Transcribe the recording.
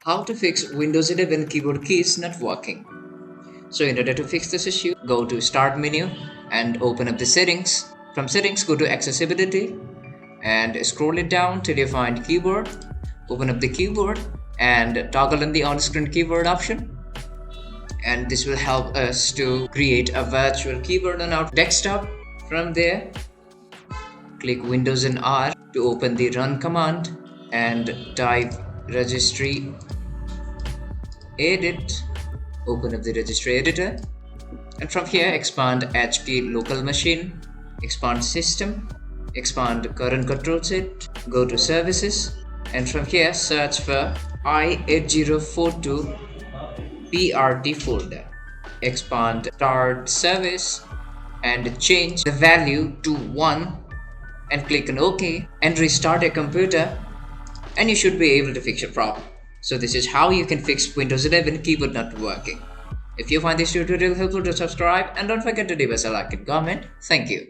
How to fix Windows 11 keyboard keys not working. So in order to fix this issue, go to Start menu and open up the settings. From settings, go to accessibility and scroll it down till you find keyboard. Open up the keyboard and toggle on the on-screen keyboard option. And this will help us to create a virtual keyboard on our desktop. From there, click Windows and R to open the run command and type registry edit. Open up the registry editor, and from here expand HP local machine, expand system, expand current control set, go to services, and from here search for i8042 PRT folder, expand start service and change the value to 1 and click on OK and restart your computer, and you should be able to fix your problem. So this is how you can fix Windows 11 keyboard not working. If you find this tutorial helpful, to subscribe and don't forget to leave us a like and comment. Thank you.